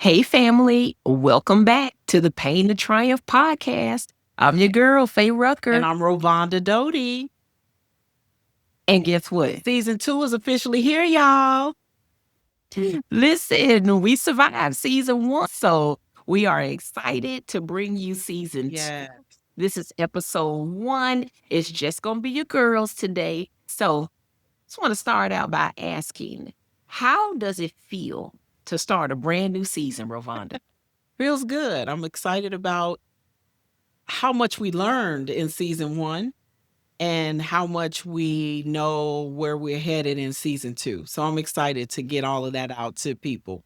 Hey, family. Welcome back to the Pain to Triumph podcast. I'm your girl, Faye Rucker. And I'm Rovonda Doty. And guess what? Season 2 is officially here, y'all. Listen, we survived season 1, so we are excited to bring you season 2. Yes. This is episode 1. It's just going to be your girls today. So, just want to start out by asking, how does it feel to start a brand new season, Rovonda? Feels good. I'm excited about how much we learned in season 1 and how much we know where we're headed in season 2. So I'm excited to get all of that out to people.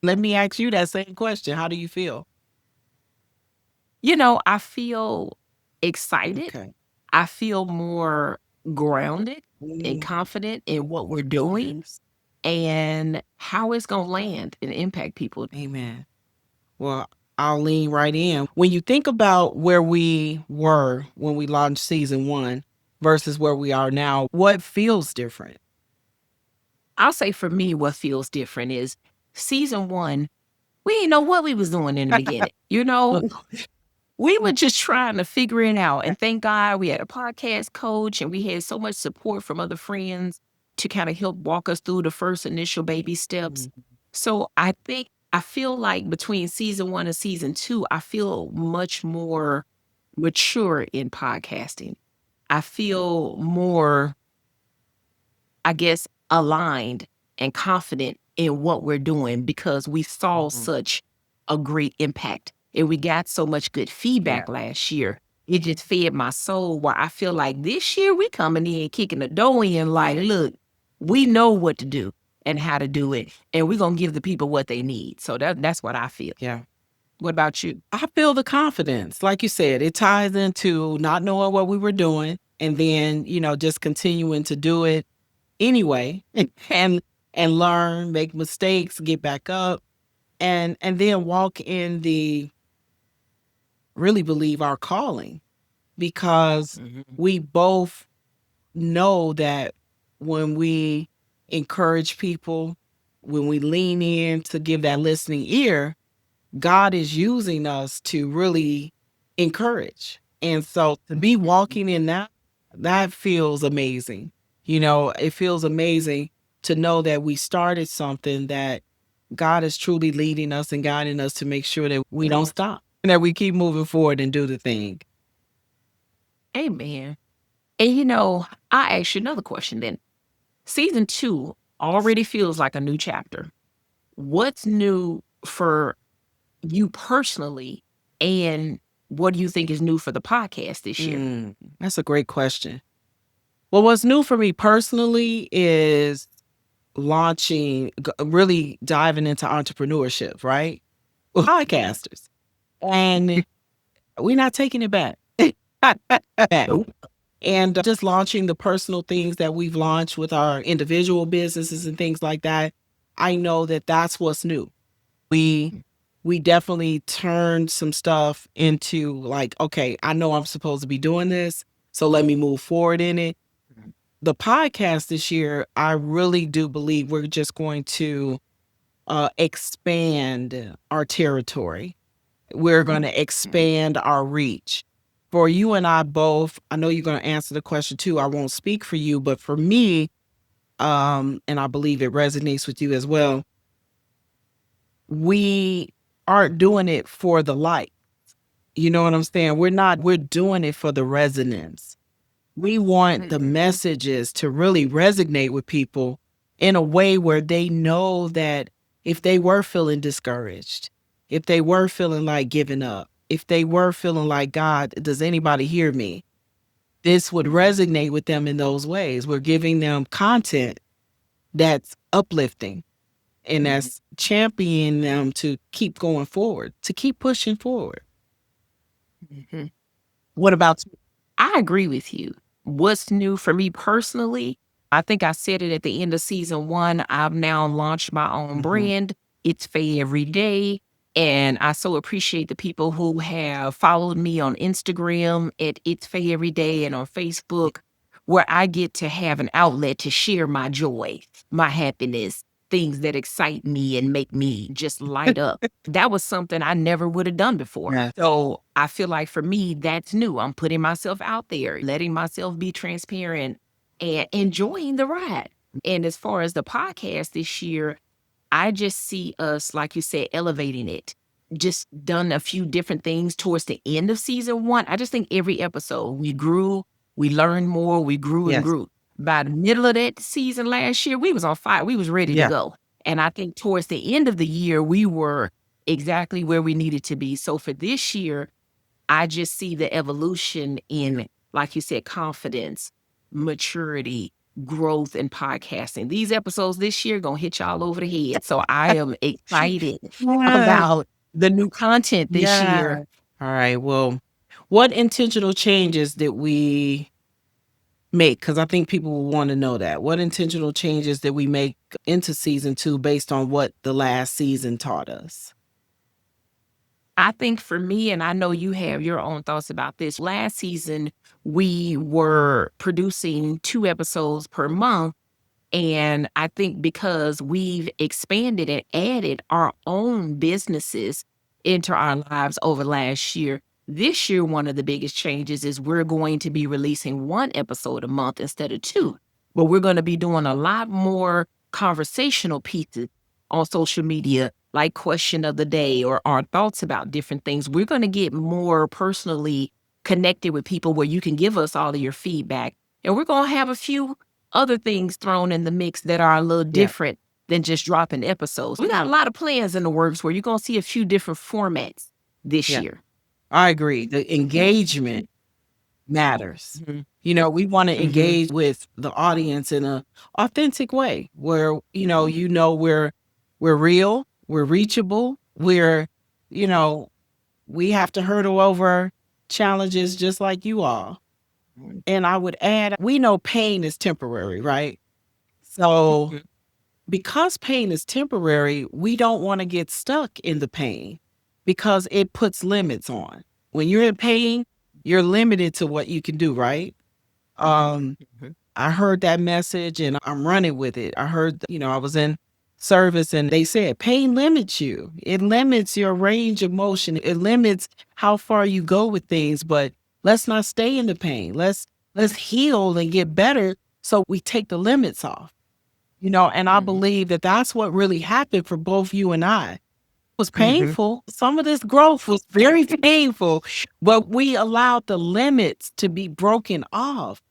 Let me ask you that same question. How do you feel? I feel excited. Okay. I feel more grounded and confident in what we're doing and how it's going to land and impact people. Amen. Well, I'll lean right in. When you think about where we were when we launched season 1 versus where we are now, what feels different? I'll say for me, what feels different is season 1, we didn't know what we was doing in the beginning. We were just trying to figure it out. And thank God we had a podcast coach and we had so much support from other friends to kind of help walk us through the first initial baby steps. So I feel like between season 1 and season 2, I feel much more mature in podcasting. I feel more, I guess, aligned and confident in what we're doing because we saw such a great impact and we got so much good feedback last year. It just fed my soul where I feel like this year we coming in kicking the door in like, look, we know what to do and how to do it. And we're going to give the people what they need. So that's what I feel. Yeah. What about you? I feel the confidence. Like you said, it ties into not knowing what we were doing and then, just continuing to do it anyway and learn, make mistakes, get back up and then walk in the really believe our calling because we both know that when we encourage people, when we lean in to give that listening ear, God is using us to really encourage. And so to be walking in that feels amazing. It feels amazing to know that we started something that God is truly leading us and guiding us to make sure that we don't stop and that we keep moving forward and do the thing. Amen. And I ask you another question then. Season 2 already feels like a new chapter. What's new for you personally, and what do you think is new for the podcast this year? That's a great question. Well, what's new for me personally is launching, really diving into entrepreneurship, right? Podcasters. And we're not taking it back. And just launching the personal things that we've launched with our individual businesses and things like that. I know that that's what's new. We definitely turned some stuff into like, okay, I know I'm supposed to be doing this, so let me move forward in it. The podcast this year, I really do believe we're just going to expand our territory. We're going to expand our reach. For you and I both, I know you're going to answer the question too. I won't speak for you, but for me, and I believe it resonates with you as well, we aren't doing it for the likes. You know what I'm saying? We're doing it for the resonance. We want the messages to really resonate with people in a way where they know that if they were feeling discouraged, if they were feeling like giving up, if they were feeling like, God, does anybody hear me? This would resonate with them in those ways. We're giving them content that's uplifting and that's championing them to keep going forward, to keep pushing forward. What about you? I agree with you. What's new for me personally? I think I said it at the end of season 1. I've now launched my own brand. It's Faye Every Day. And I so appreciate the people who have followed me on Instagram at It's Faye Every Day and on Facebook, where I get to have an outlet to share my joy, my happiness, things that excite me and make me just light up. That was something I never would have done before. Yeah. So I feel like for me, that's new. I'm putting myself out there, letting myself be transparent and enjoying the ride. And as far as the podcast this year, I just see us, like you said, elevating it. Just done a few different things towards the end of season one. I just think every episode we grew, we learned more, we grew and Yes. grew. By the middle of that season last year, we was on fire. We was ready to Yeah. go. And I think towards the end of the year, we were exactly where we needed to be. So for this year, I just see the evolution in, like you said, confidence, maturity, growth in podcasting. These episodes this year gonna hit y'all over the head. So I am excited Yeah. about the new content this year. All right. Well, what intentional changes did we make? Because I think people will want to know that. What intentional changes did we make into season 2 based on what the last season taught us? I think for me, and I know you have your own thoughts about this, last season we were producing 2 episodes per month. And I think because we've expanded and added our own businesses into our lives over last year, this year, one of the biggest changes is we're going to be releasing 1 episode a month instead of 2. But we're going to be doing a lot more conversational pieces on social media, like question of the day or our thoughts about different things. We're going to get more personally connected with people where you can give us all of your feedback. And we're going to have a few other things thrown in the mix that are a little Yeah. different than just dropping episodes. We got a lot of plans in the works where you're going to see a few different formats this Yeah. year. I agree. The engagement matters. Mhm. You know, we want to Mhm. engage with the audience in a authentic way where, we're real, we're reachable, you know, we have to hurdle over challenges just like you all. And I would add, we know pain is temporary, right? So Mhm. because pain is temporary, we don't want to get stuck in the pain because it puts limits on. When you're in pain, you're limited to what you can do, right? Um, Mhm. I heard that message and I'm running with it. I heard, I was in service and they said pain limits you. It limits your range of motion. It limits how far you go with things, but let's not stay in the pain. Let's heal and get better so we take the limits off. And I Mhm. believe that that's what really happened for both you and I. It was Mhm. painful. Some of this growth was very painful, but we allowed the limits to be broken off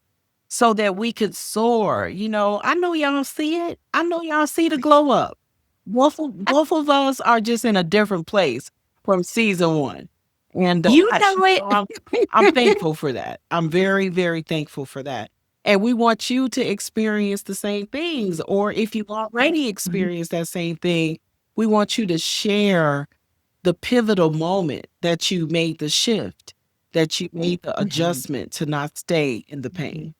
so that we could soar. I know y'all see it. I know y'all see the glow up. Both of us are just in a different place from season 1. And You know it. I'm thankful for that. I'm very, very thankful for that. And we want you to experience the same things. Or if you've already Mhm. experienced that same thing, we want you to share the pivotal moment that you made the shift, that you made the Mhm. adjustment to not stay in the pain.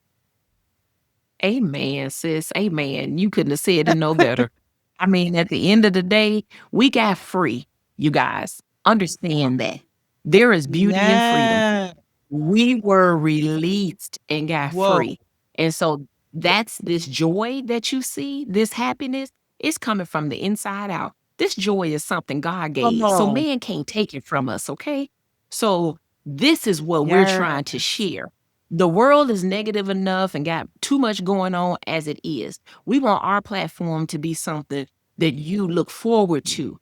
Mhm. Amen, sis. Amen. You couldn't have said it no better. I mean, at the end of the day, we got free, you guys. Understand that. There is beauty in freedom. Yeah. We were released and got Whoa. free. And so that's this joy that you see, this happiness, is coming from the inside out. This joy is something God Come gave. So on. man can't take it from us, okay? So this is what we're trying to Yes. share. The world is negative enough and got too much going on as it is. We want our platform to be something that you look forward to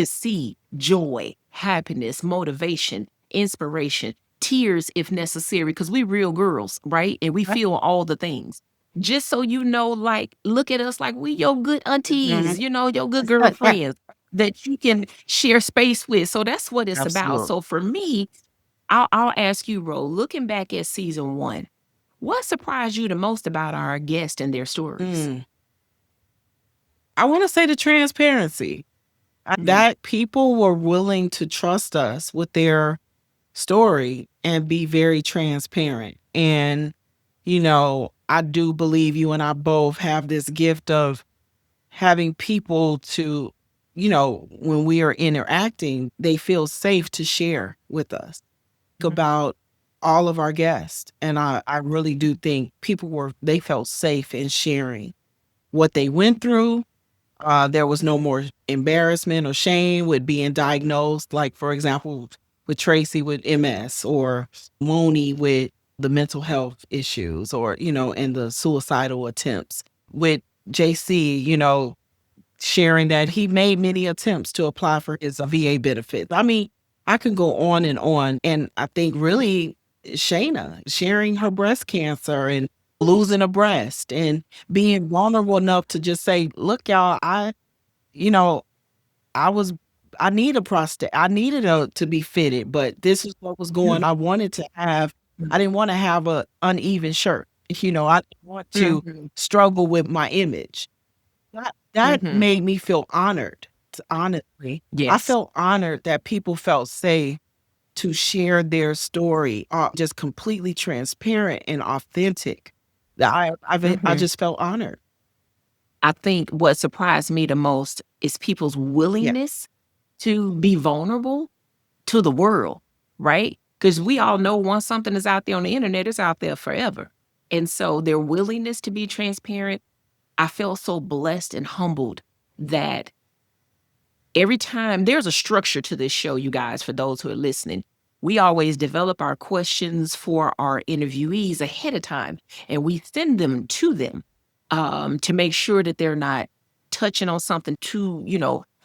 see joy, happiness, motivation, inspiration, tears if necessary, because we real girls, right? And we feel all the things. Just so you know, like, look at us like we your good Mhm. aunties, your good girlfriends that you can share space with. So that's what it's about. Absolutely. So for me, I'll ask you, Ro, looking back at season one, what surprised you the most about our guests and their stories? Mm. I want to say the transparency. Mhm. That people were willing to trust us with their story and be very transparent. And, I do believe you and I both have this gift of having people to, when we are interacting, they feel safe to share with us Mhm. about all of our guests. And I really do think they felt safe in sharing what they went through, There was no more embarrassment or shame with being diagnosed, like, for example, with Tracy with MS or Moni with the mental health issues or, and the suicidal attempts. With JC, sharing that he made many attempts to apply for his VA benefits. I mean, I can go on and on. And I think really Shayna sharing her breast cancer and losing a breast and being vulnerable enough to just say, look, y'all, you know, I was I need a prostate. I needed to be fitted, but this is what was going. I didn't want to have a uneven shirt. I didn't want to Mhm. struggle with my image. That Mhm. made me feel honored. Honestly, I Yes. felt honored that people felt safe to share their story, just completely transparent and authentic. I Mhm. just felt honored. I think what surprised me the most is people's Yeah, willingness to be vulnerable to the world, right? Because we all know once something is out there on the internet, it's out there forever. And so their willingness to be transparent, I felt so blessed and humbled that every time there's a structure to this show, you guys, for those who are listening. We always develop our questions for our interviewees ahead of time, and we send them to them to make sure that they're not touching on something too,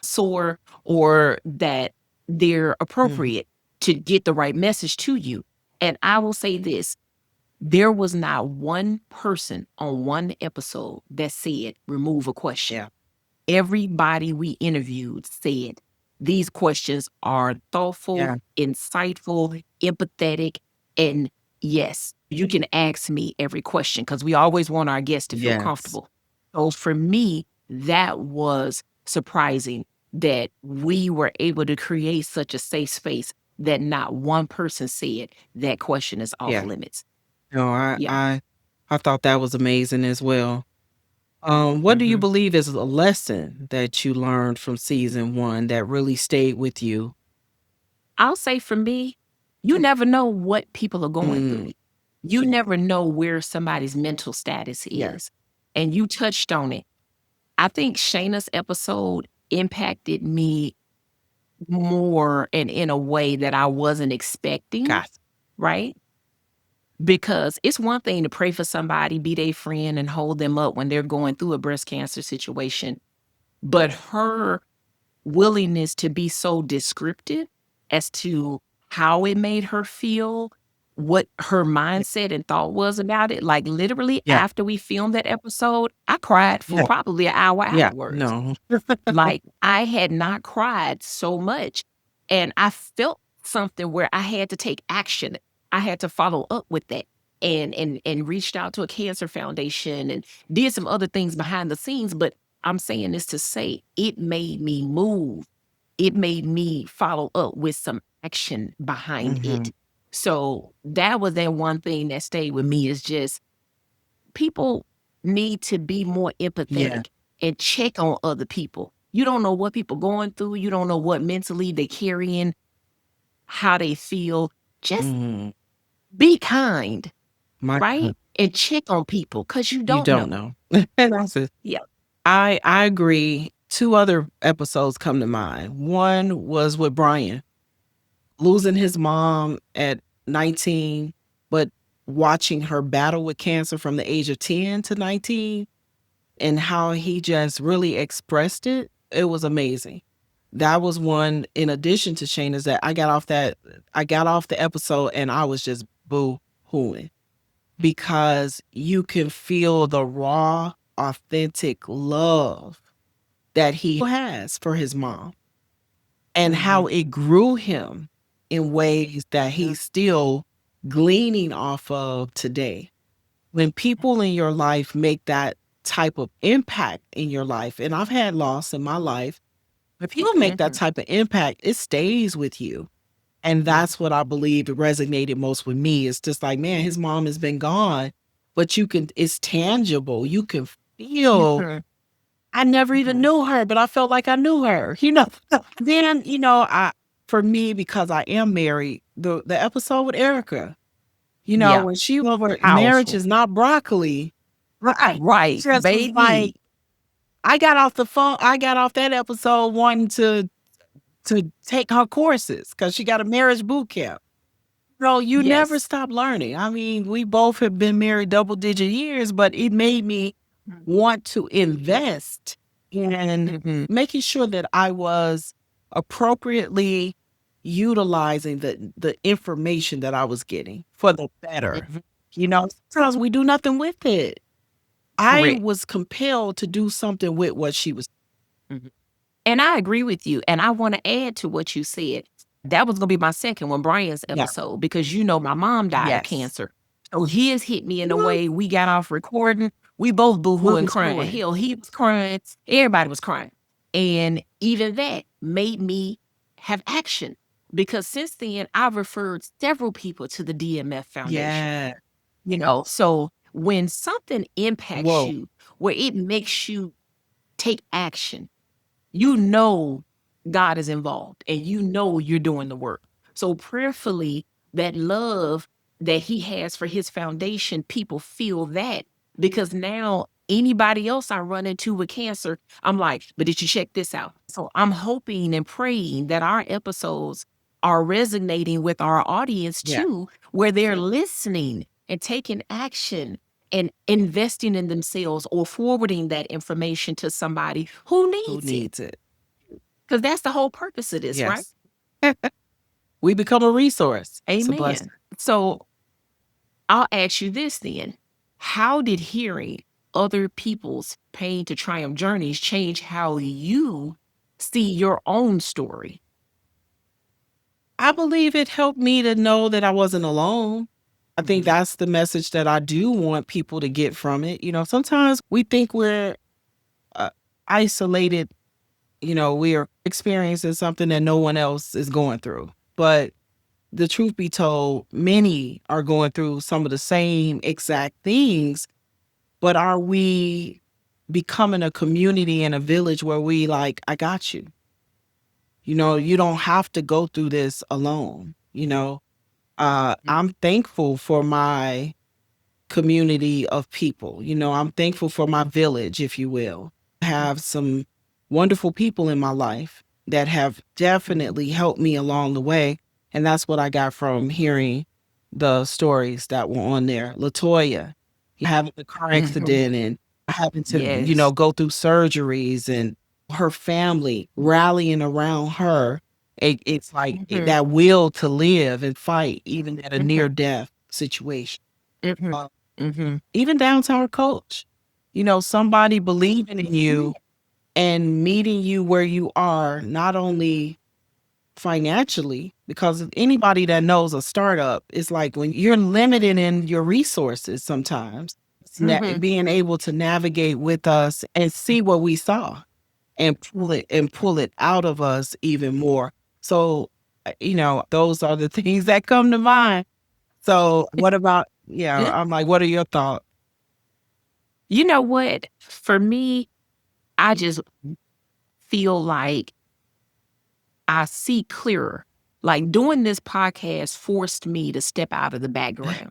sore, or that they're mhm, appropriate to get the right message to you. And I will say this, there was not one person on one episode that said, remove a question. yeah, Everybody we interviewed said these questions are thoughtful, yeah, insightful, empathetic, and yes, you can ask me every question because we always want our guests to feel yes, comfortable. So for me, that was surprising that we were able to create such a safe space that not one person said that question is off yeah. limits. No, Yeah. I thought that was amazing as well. What do you Mhm. believe is a lesson that you learned from season one that really stayed with you? I'll say for me, you never know what people are going through. Mm, You never know where somebody's mental status yeah, is. And you touched on it. I think Shayna's episode impacted me more and in a way that I wasn't expecting, got right? Because it's one thing to pray for somebody, be their friend, and hold them up when they're going through a breast cancer situation. But her willingness to be so descriptive as to how it made her feel, what her yeah, mindset and thought was about it. Like literally yeah, after we filmed that episode, I cried for yeah, probably an hour yeah, afterwards. no, Like I had not cried so much. And I felt something where I had to take action. I had to follow up with that. And reached out to a cancer foundation and did some other things behind the scenes. But I'm saying this to say it made me move. It made me follow up with some action behind mhm, it. So that was that one thing that stayed with me is just people need to be more yeah, empathetic and check on other people. You don't know what people going through. You don't know what mentally they carrying, how they feel. Just mhm, be kind, my God, right? And check on people because you you don't don't know. know. That's it. Yeah. I agree. 2 other episodes come to mind. One was with Brian, losing his mom at 19, but watching her battle with cancer from the age of 10 to 19 and how he just really expressed it, it was amazing. That was one in addition to Shayna's that I got off the episode and I was just boo-hooing because you can feel the raw, authentic love that he has for his mom and how Mhm. it grew him in ways that he's still gleaning off of today. When people in your life make that type of impact in your life, and I've had loss in my life, if people make that Mhm. type of impact, it stays with you. And that's what I believe resonated most with me. It's just like, man, his mom has been gone, but it's tangible. You can feel Mhm. I never even Mhm. knew her, but I felt like I knew her, Then, for me, because I am married, the episode with Erica, Yeah. when she over marriage Powerful. is not broccoli, right? Right, Just was like, baby. I got off the phone. I got off that episode wanting to take her courses because she got a marriage boot camp. No, you never Yes. stop learning. I mean, we both have been married double-digit years, but it made me want to invest in Mhm. making sure that I was appropriately utilizing the information that I was getting for the better. Mhm. Sometimes we do nothing with it. I Correct. was compelled to do something with what she was. Mhm. And I agree with you, and I wanna add to what you said. That was gonna be my second one, Brian's Yeah. episode, because my mom died of Yes. cancer. So his hit me in a What? way, we got off recording, we both We boohooing was crying. crying. Hell, he was crying, everybody was crying. And even that made me have action, because since then, I've referred several people to the DMF Foundation, Yeah. So when something impacts Whoa. you, where it makes you take action, you know God is involved and you're doing the work. So prayerfully, that love that he has for his foundation, people feel that, because now anybody else I run into with cancer, I'm like, but did you check this out? So I'm hoping and praying that our episodes are resonating with our audience Yeah. too, where they're listening and taking action and investing in themselves or forwarding that information to somebody who Who needs it. needs it? Because that's the whole purpose of this, right? Yes. We become a resource. It's a blessing. Amen. So I'll ask you this then. How did hearing other people's pain to triumph journeys change how you see your own story? I believe it helped me to know that I wasn't alone. I think Mhm. that's the message that I do want people to get from it. Sometimes we think we're uh, isolated, we are experiencing something that no one else is going through. But the truth be told, many are going through some of the same exact things. But are we becoming a community and a village where we like, I got you? You don't have to go through this alone. Mhm. I'm thankful for my community of people. I'm thankful for my village, if you will. I have some wonderful people in my life that have Mhm. definitely helped me along the way. And that's what I got from hearing the stories that were on there. Latoya having a car Mhm. accident and having to, Yes. go through surgeries, and her family rallying around her. It's like Mhm. that will to live and fight, even at a Mhm. near death situation. Mhm. Uh, Mhm. Even down to our coach. Somebody believing in you and meeting you where you are, not only financially, because anybody that knows a startup, it's like when you're limited in your resources sometimes, Mhm. being able to navigate with us and see what we saw and pull it out of us even more. So, those are the things that come to mind. So, what about, yeah, I'm like, what are your thoughts? You know what? For me, I just feel like I see clearer. Like, doing this podcast forced me to step out of the background,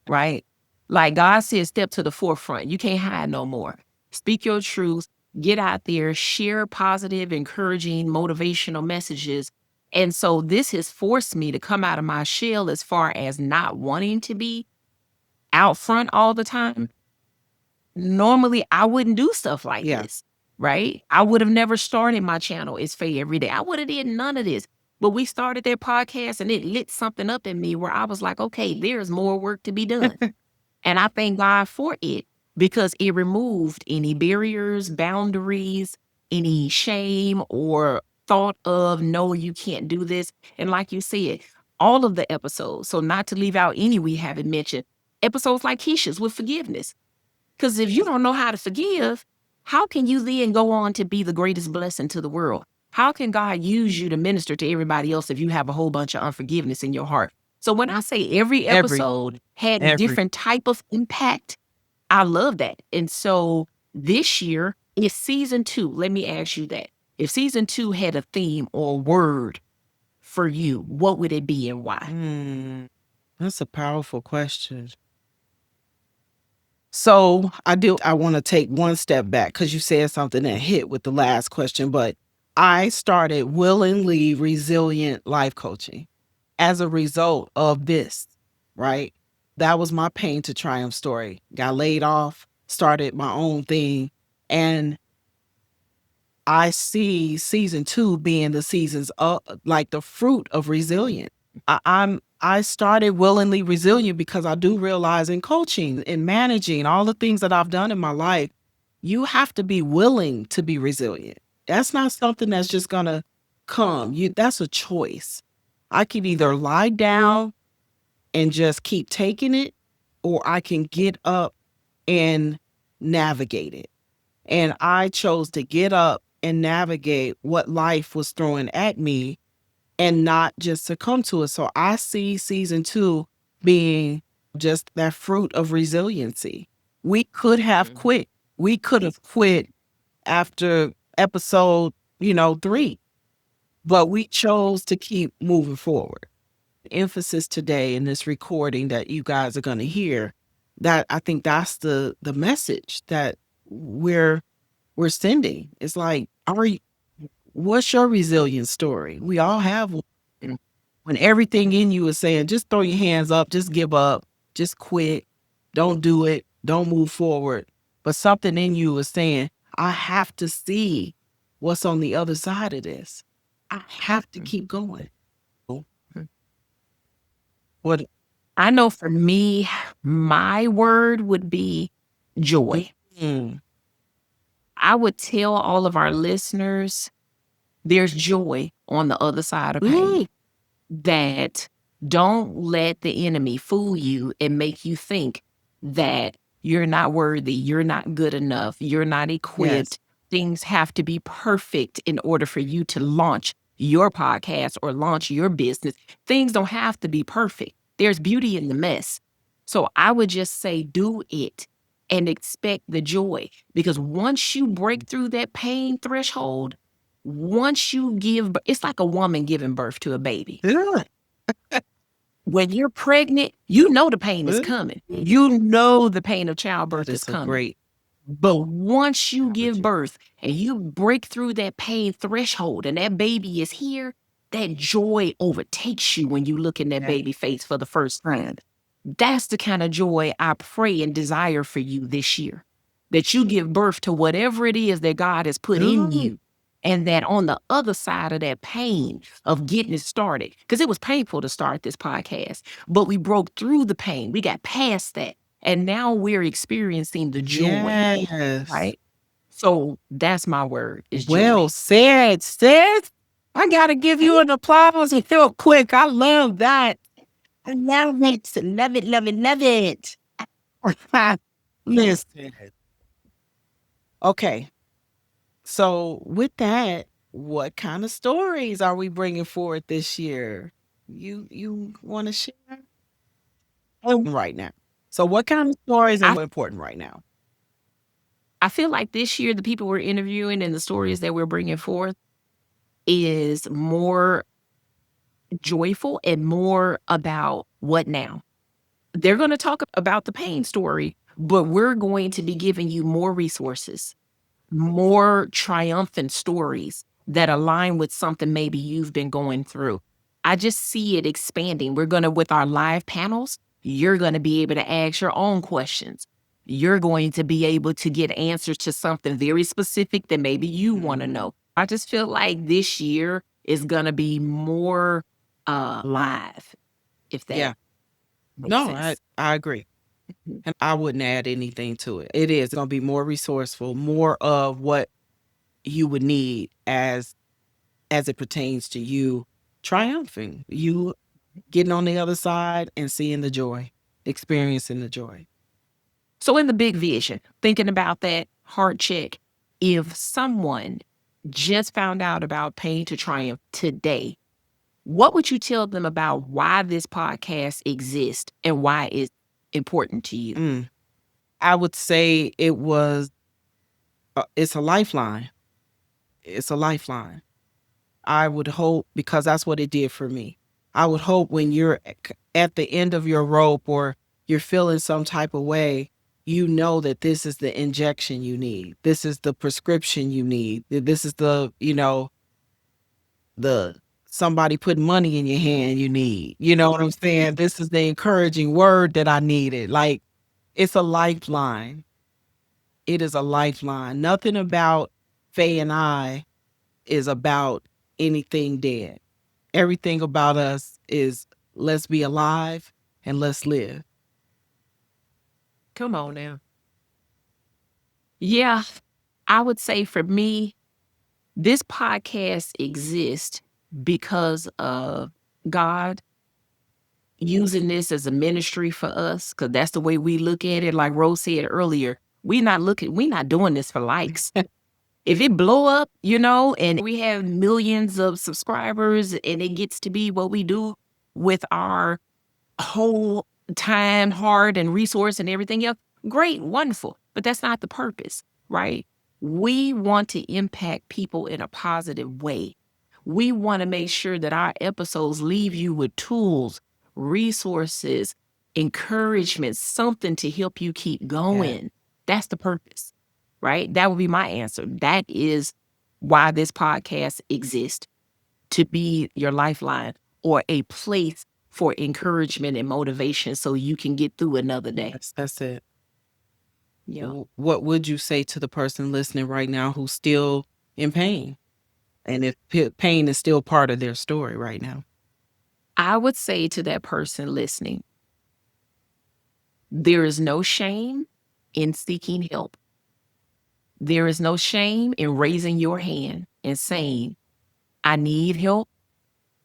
right? Like God said, step to the forefront. You can't hide no more. Speak your truth, get out there, share positive, encouraging, motivational messages. And so this has forced me to come out of my shell as far as not wanting to be out front all the time. Normally, I wouldn't do stuff like Yeah. this, right? I would have never started my channel, It's Faye Every Day. I would have did none of this. But we started that podcast and it lit something up in me where I was like, okay, there's more work to be done. And I thank God for it, because it removed any barriers, boundaries, any shame or thought of, no, you can't do this. And like you said, all of the episodes, so not to leave out any we haven't mentioned, episodes like Keisha's with forgiveness. Because if you don't know how to forgive, how can you then go on to be the greatest blessing to the world? How can God use you to minister to everybody else if you have a whole bunch of unforgiveness in your heart? So when I say every Every, episode had a every. different type of impact, I love that. And so this year is season 2. Let me ask you that. If season 2 had a theme or word for you, what would it be and why? That's a powerful question. So I want to take one step back because you said something that hit with the last question, but I started willingly resilient life coaching as a result of this, right? That was my pain to triumph story. Got laid off, started my own thing, and I see season 2 being the seasons of like the fruit of resilience. I started willingly resilient because I do realize in coaching and managing all the things that I've done in my life, you have to be willing to be resilient. That's not something that's just gonna come. That's a choice. I can either lie down and just keep taking it, or I can get up and navigate it. And I chose to get up and navigate what life was throwing at me and not just succumb to it. So I see season 2 being just that fruit of resiliency. We could have quit. We could have quit after episode, 3, but we chose to keep moving forward. Emphasis today in this recording that you guys are going to hear, that I think that's the message that we're sending. It's like, what's your resilience story? We all have one. When everything in you is saying, just throw your hands up, just give up, just quit, don't do it, don't move forward. But something in you is saying, I have to see what's on the other side of this. I have to keep going. What? I know for me, my word would be joy. Mm. I would tell all of our listeners there's joy on the other side of pain. That don't let the enemy fool you and make you think that you're not worthy, you're not good enough, you're not equipped. Things have to be perfect in order for you to launch your podcast or launch your business. Things don't have to be perfect. There's beauty in the mess. So I would just say do it and expect the joy, because once you break through that pain threshold, once you it's like a woman giving birth to a baby. When you're pregnant, you know the pain is coming. You know the pain of childbirth is coming. Great. But once you give birth and you break through that pain threshold and that baby is here, that joy overtakes you when you look in that baby face for the first time. That's the kind of joy I pray and desire for you this year. That you give birth to whatever it is that God has put in you. And that on the other side of that pain of getting it started, because it was painful to start this podcast, but we broke through the pain. We got past that. And now we're experiencing the joy. Yes. Right? So that's my word, is joy. Well said, sis. I got to give you an applause real quick. I love that. I love it. Love it, love it, love it. Listen. Okay. So with that, what kind of stories are we bringing forward this year? You want to share? Right now. So what kind of stories are important right now? I feel like this year, the people we're interviewing and the stories that we're bringing forth is more joyful and more about what now. They're going to talk about the pain story, but we're going to be giving you more resources, more triumphant stories that align with something maybe you've been going through. I just see it expanding. We're going to, with our live panels, you're going to be able to ask your own questions. You're going to be able to get answers to something very specific that maybe you want to know. I just feel like this year is going to be more live, if that makes sense. I agree. And I wouldn't add anything to it. It is going to be more resourceful, more of what you would need as it pertains to you triumphing, you getting on the other side and seeing the joy, experiencing the joy. So in the big vision, thinking about that heart check, if someone just found out about Pain to Triumph today, what would you tell them about why this podcast exists and why it's important to you? I would say it's a lifeline. It's a lifeline. I would hope, because that's what it did for me. I would hope when you're at the end of your rope or you're feeling some type of way, you know that this is the injection you need. This is the prescription you need. This is the, the somebody put money in your hand you need. You know what I'm saying? This is the encouraging word that I needed. Like, it's a lifeline. It is a lifeline. Nothing about Faye and I is about anything dead. Everything about us is let's be alive and let's live. Come on now. Yeah, I would say for me, this podcast exists because of God using this as a ministry for us, because that's the way we look at it. Like Rose said earlier, we not doing this for likes. If it blow up, and we have millions of subscribers and it gets to be what we do with our whole time, heart, and resource and everything else, great, wonderful. But that's not the purpose, right? We want to impact people in a positive way. We want to make sure that our episodes leave you with tools, resources, encouragement, something to help you keep going. That's the purpose, right? That would be my answer. That is why this podcast exists, to be your lifeline or a place for encouragement and motivation so you can get through another day. Yes, that's it. Yeah. What would you say to the person listening right now who's still in pain? And if pain is still part of their story right now? I would say to that person listening, there is no shame in seeking help. There is no shame in raising your hand and saying, I need help.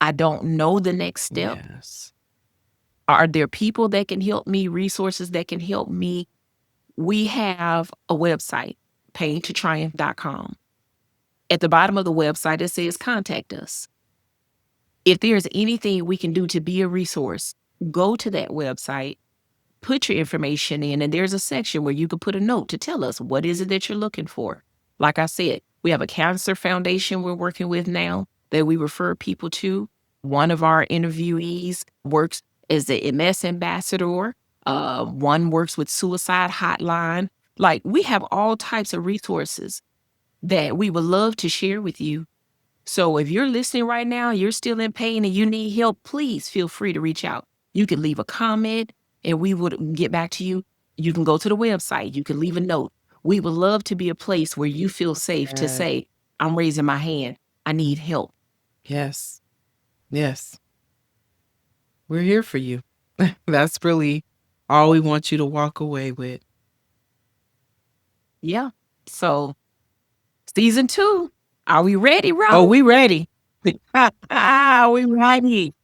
I don't know the next step. Yes. Are there people that can help me, resources that can help me? We have a website, paintotriumph.com. At the bottom of the website, it says contact us. If there's anything we can do to be a resource, go to that website, put your information in, and there's a section where you can put a note to tell us what is it that you're looking for. Like I said, we have a cancer foundation we're working with now that we refer people to. One of our interviewees works as the MS ambassador. One works with suicide hotline. Like, we have all types of resources that we would love to share with you. So if you're listening right now, you're still in pain and you need help, please feel free to reach out. You can leave a comment and we would get back to you. You can go to the website. You can leave a note. We would love to be a place where you feel safe to say, I'm raising my hand. I need help. Yes. Yes. We're here for you. That's really all we want you to walk away with. Yeah. So season 2, are we ready, Rose? Oh, we ready. We ready.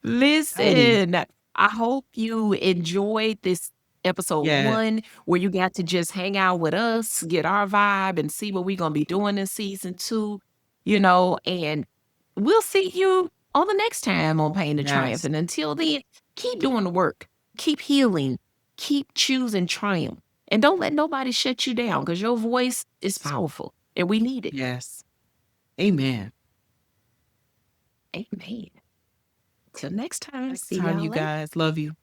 Listen, I hope you enjoyed this episode 1, where you got to just hang out with us, get our vibe, and see what we're going to be doing in season 2, and we'll see you on the next time on Pain to Triumph. And until then, keep doing the work, keep healing, keep choosing triumph, and don't let nobody shut you down, because your voice is powerful and we need it. Yes. Amen. Amen. Till next time. Next See time, y'all you later. guys. Love you.